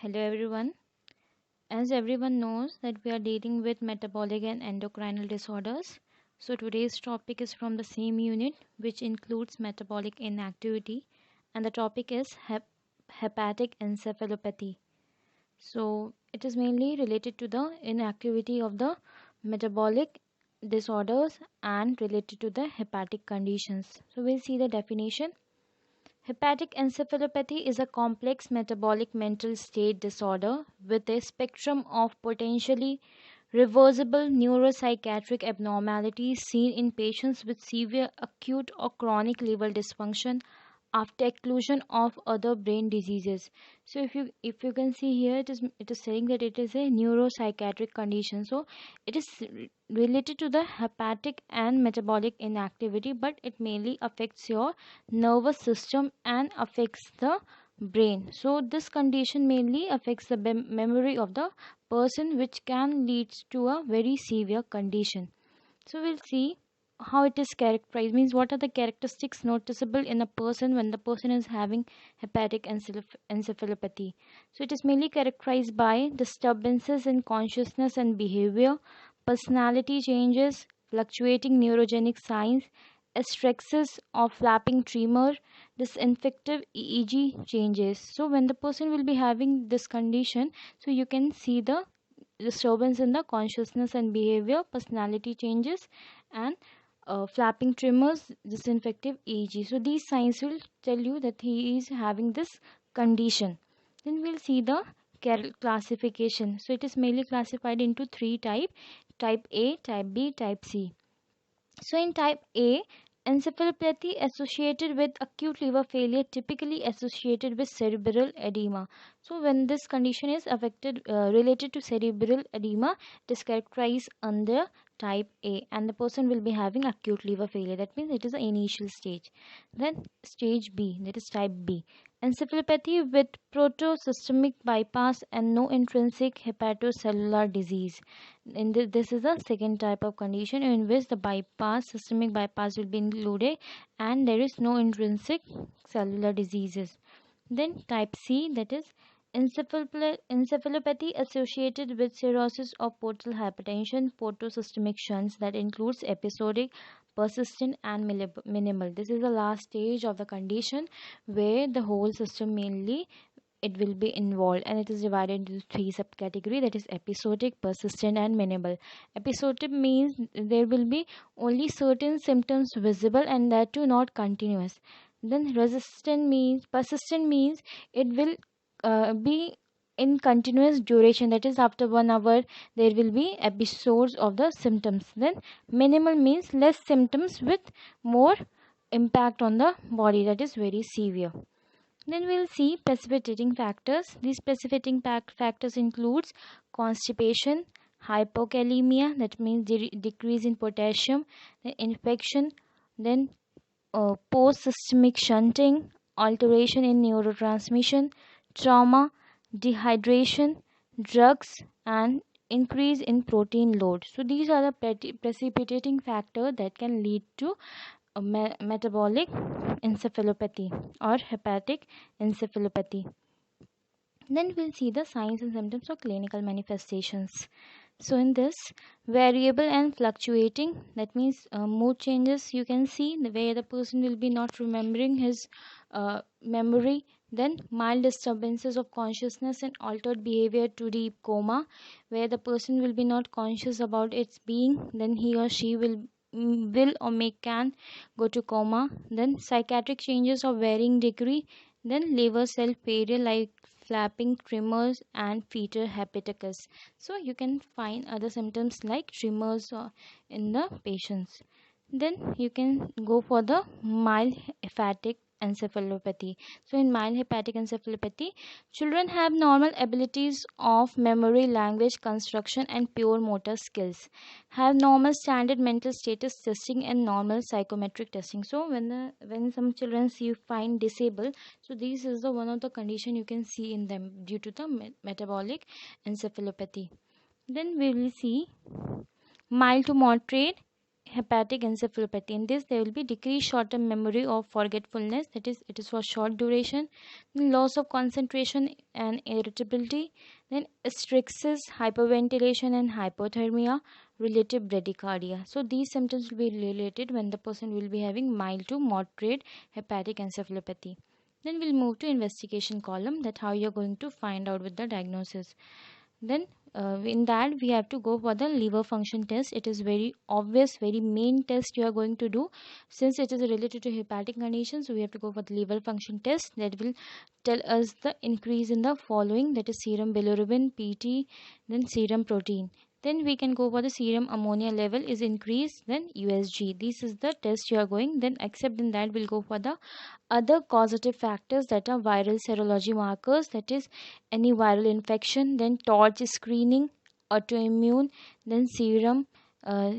Hello everyone. As everyone knows that we are dealing with metabolic and endocrinal disorders. So today's topic is from the same unit which includes metabolic inactivity and the topic is hepatic encephalopathy. So it is mainly related to the inactivity of the metabolic disorders and related to the hepatic conditions. So we'll see the definition. Hepatic encephalopathy is a complex metabolic mental state disorder with a spectrum of potentially reversible neuropsychiatric abnormalities seen in patients with severe acute or chronic liver dysfunction after exclusion of other brain diseases. So if you can see here, it is saying that it is a neuropsychiatric condition. So it is related to the hepatic and metabolic inactivity, but it mainly affects your nervous system and affects the brain. So this condition mainly affects the memory of the person, which can lead to a very severe condition. So we'll see how it is characterized, means what are the characteristics noticeable in a person when the person is having hepatic encephalopathy. So it is mainly characterized by disturbances in consciousness and behavior, personality changes, fluctuating neurogenic signs, asterexis or flapping tremor, disinfective EEG changes. So when the person will be having this condition, so you can see the disturbance in the consciousness and behavior, personality changes, and flapping tremors, disinfective EEG. So these signs will tell you that he is having this condition. Then we'll see the classification. So it is mainly classified into three type A, type B, type C. So in type A, encephalopathy associated with acute liver failure, typically associated with cerebral edema. So when this condition is related to cerebral edema, it is characterized under type A, and the person will be having acute liver failure. That means it is the initial stage. Then stage B, that is type B, encephalopathy with protosystemic bypass and no intrinsic hepatocellular disease. This is the second type of condition in which the systemic bypass will be included, and there is no intrinsic cellular diseases. Then type C, that is encephalopathy associated with cirrhosis or portal hypertension, portosystemic shunts, that includes episodic, persistent, and minimal. This is the last stage of the condition where the whole system mainly it will be involved, and it is divided into three subcategory, that is episodic, persistent, and minimal. Episodic means there will be only certain symptoms visible, and that too not continuous. Then persistent means it will be in continuous duration, that is after 1 hour there will be episodes of the symptoms. Then minimal means less symptoms with more impact on the body, that is very severe. Then we'll see precipitating factors. These precipitating factors includes constipation, hypokalemia, that means decrease in potassium, then infection, then post-systemic shunting, alteration in neurotransmission, trauma, dehydration, drugs, and increase in protein load. So these are the precipitating factor that can lead to a metabolic encephalopathy or hepatic encephalopathy. Then we'll see the signs and symptoms of clinical manifestations. So in this, variable and fluctuating, that means mood changes, you can see the way the person will be not remembering his memory. Then mild disturbances of consciousness and altered behavior to deep coma, where the person will be not conscious about its being, then he or she will or may can go to coma. Then psychiatric changes of varying degree. Then liver cell failure like flapping tremors and fetal hepatitis. So you can find other symptoms like tremors in the patients. Then you can go for the mild hepatic encephalopathy. So in mild hepatic encephalopathy, children have normal abilities of memory, language construction, and pure motor skills, have normal standard mental status testing and normal psychometric testing. So when some children you find disabled, so this is the one of the condition you can see in them due to the metabolic encephalopathy. Then we will see mild to moderate hepatic encephalopathy. In this, there will be decreased short-term memory or forgetfulness, that is, it is for short duration, then loss of concentration and irritability, then strixes, hyperventilation and hypothermia, relative bradycardia. So these symptoms will be related when the person will be having mild to moderate hepatic encephalopathy. Then we'll move to investigation column, that how you're going to find out with the diagnosis. Then in that we have to go for the liver function test. It is very obvious, very main test you are going to do. Since it is related to hepatic conditions, so we have to go for the liver function test. That will tell us the increase in the following, that is serum bilirubin, pt, then serum protein. Then we can go for the serum ammonia level is increased, then USG. This is the test you are going. Then except in that, we'll go for the other causative factors, that are viral serology markers, that is any viral infection, then torch screening, autoimmune, then serum, uh,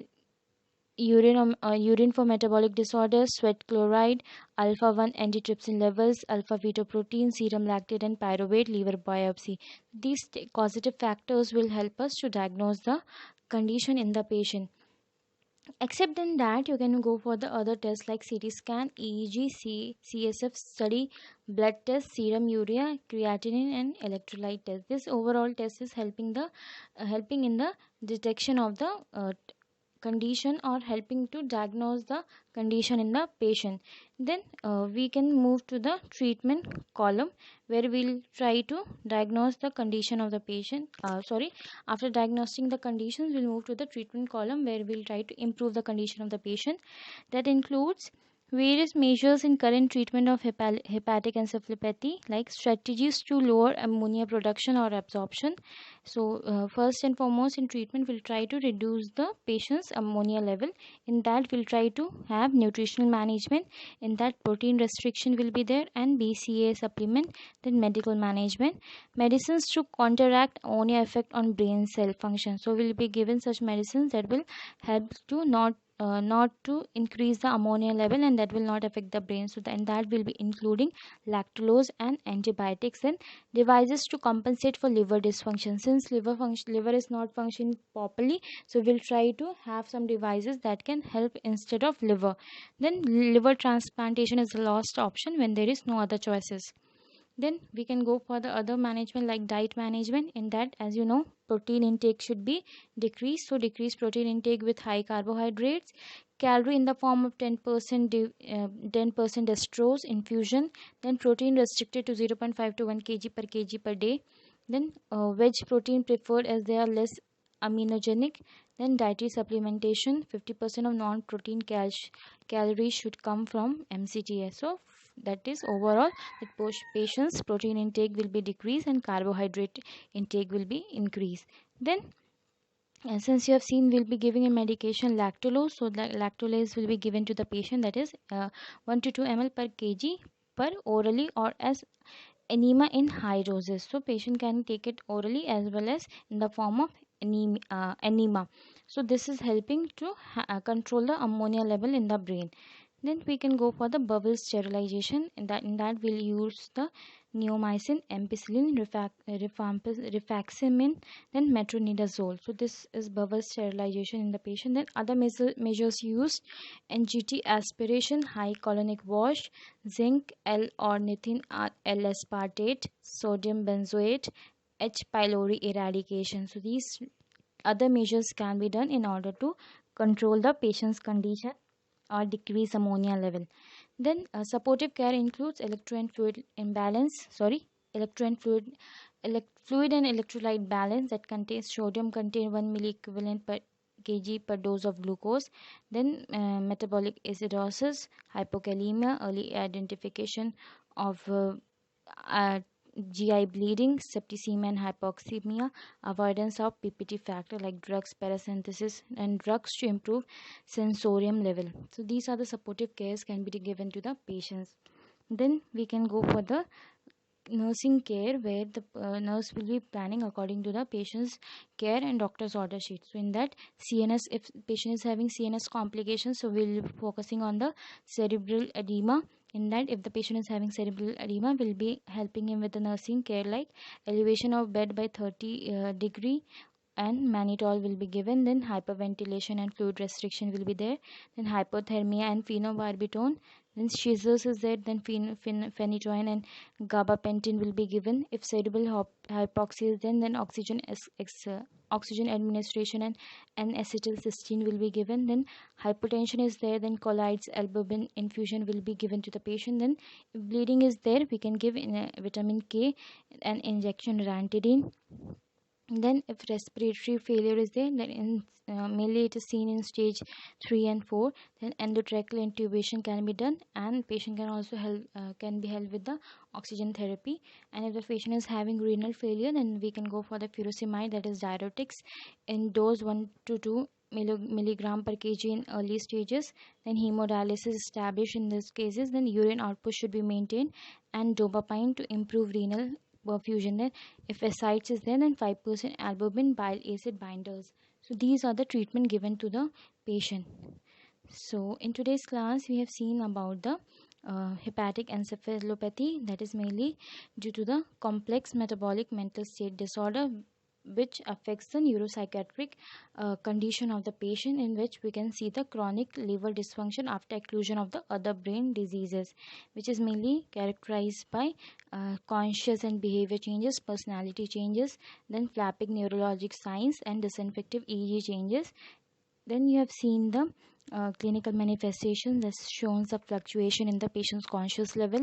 urine for metabolic disorders, sweat chloride, alpha 1 antitrypsin levels, alpha fetoprotein, serum lactate and pyruvate, liver biopsy. These causative factors will help us to diagnose the condition in the patient. Except in that, you can go for the other tests like CT scan, EEG, CSF study, blood test, serum urea, creatinine, and electrolyte test. This overall test is helping in the detection of the condition, or helping to diagnose the condition in the patient. Then we can move to the treatment column, where we'll try to diagnose the condition of the patient. After diagnosing the conditions, we'll move to the treatment column, where we'll try to improve the condition of the patient. That includes various measures in current treatment of hepatic encephalopathy, like strategies to lower ammonia production or absorption. So first and foremost in treatment, we'll try to reduce the patient's ammonia level. In that, we'll try to have nutritional management. In that, protein restriction will be there, and BCA supplement. Then medical management, medicines to counteract ammonia effect on brain cell function. So we'll be given such medicines that will help to not to increase the ammonia level, and that will not affect the brain. So then that will be including lactulose and antibiotics, and devices to compensate for liver dysfunction. Since liver is not functioning properly, so we'll try to have some devices that can help instead of liver. Then liver transplantation is the last option when there is no other choices. Then we can go for the other management like diet management. In that, as you know, protein intake should be decreased. So decrease protein intake with high carbohydrates, calorie in the form of 10% 10% dextrose infusion, then protein restricted to 0.5 to 1 kg per day. Then veg protein preferred, as they are less aminogenic. Then dietary supplementation, 50% of non-protein calories should come from MCTS. So that is overall that patient's protein intake will be decreased and carbohydrate intake will be increased. Then since you have seen, we'll be giving a medication lactulose. So lactulose will be given to the patient, that is 1 to 2 ml per kg per orally, or as enema in high doses. So patient can take it orally as well as in the form of enema. So this is helping to control the ammonia level in the brain. Then we can go for the bowel sterilization. In that we'll use the neomycin, ampicillin, rifaximin, then metronidazole. So this is bowel sterilization in the patient. Then other measures used: NGT aspiration, high colonic wash, zinc, L-ornithine, L-aspartate, sodium benzoate, H. pylori eradication. So these other measures can be done in order to control the patient's condition or decrease ammonia level. Then supportive care includes electro and fluid fluid and electrolyte balance, that contains sodium contain 1 milliequivalent per kg per dose of glucose. Then metabolic acidosis, hypokalemia, early identification of GI bleeding, septicemia and hypoxemia, avoidance of PPT factor like drugs, paracentesis, and drugs to improve sensorium level. So these are the supportive cares can be given to the patients. Then we can go for the nursing care, where the nurse will be planning according to the patient's care and doctor's order sheet. So in that, CNS, if patient is having CNS complications, so we'll be focusing on the cerebral edema. In that, if the patient is having cerebral edema, we'll be helping him with the nursing care like elevation of bed by 30 degree, and mannitol will be given. Then hyperventilation and fluid restriction will be there. Then hypothermia and phenobarbital. Then scissors is there. Then phenytoin and gabapentin will be given. If cerebral hypoxia is then oxygen administration and N-acetylcysteine will be given. Then hypotension is there, then colloids albumin infusion will be given to the patient. Then if bleeding is there, we can give vitamin K and injection ranitidine. Then if respiratory failure is there, then mainly it is seen in stage 3 and 4, then endotracheal intubation can be done, and patient can also can be held with the oxygen therapy. And if the patient is having renal failure, then we can go for the furosemide, that is diuretics, in dose 1 to 2 milligram per kg in early stages. Then hemodialysis established in these cases, then urine output should be maintained, and dopamine to improve renal perfusion. Then if ascites is there, then 5% albumin bile acid binders. So these are the treatment given to the patient. So in today's class we have seen about the hepatic encephalopathy, that is mainly due to the complex metabolic mental state disorder which affects the neuropsychiatric condition of the patient, in which we can see the chronic liver dysfunction after exclusion of the other brain diseases, which is mainly characterized by conscious and behavior changes, personality changes, then flapping neurologic signs and disinfective EEG changes. Then you have seen the clinical manifestations that shows the fluctuation in the patient's conscious level.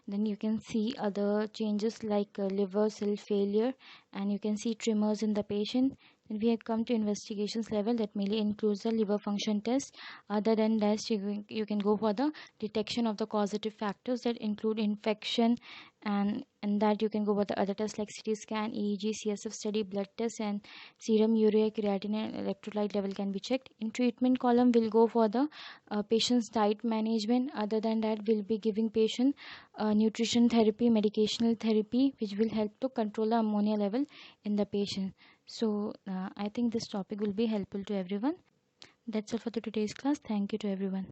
Then you can see other changes like liver cell failure, and you can see tremors in the patient. Then we have come to investigations level, that mainly includes the liver function test. Other than that, you can go for the detection of the causative factors that include infection, and that you can go for the other tests like CT scan, EEG, CSF study, blood test, and serum urea, creatinine, and electrolyte level can be checked. In treatment column, we'll go for the patient's diet management. Other than that, we'll be giving patient nutrition therapy, medicational therapy, which will help to control the ammonia level in the patient. So I think this topic will be helpful to everyone. That's all for the today's class. Thank you to everyone.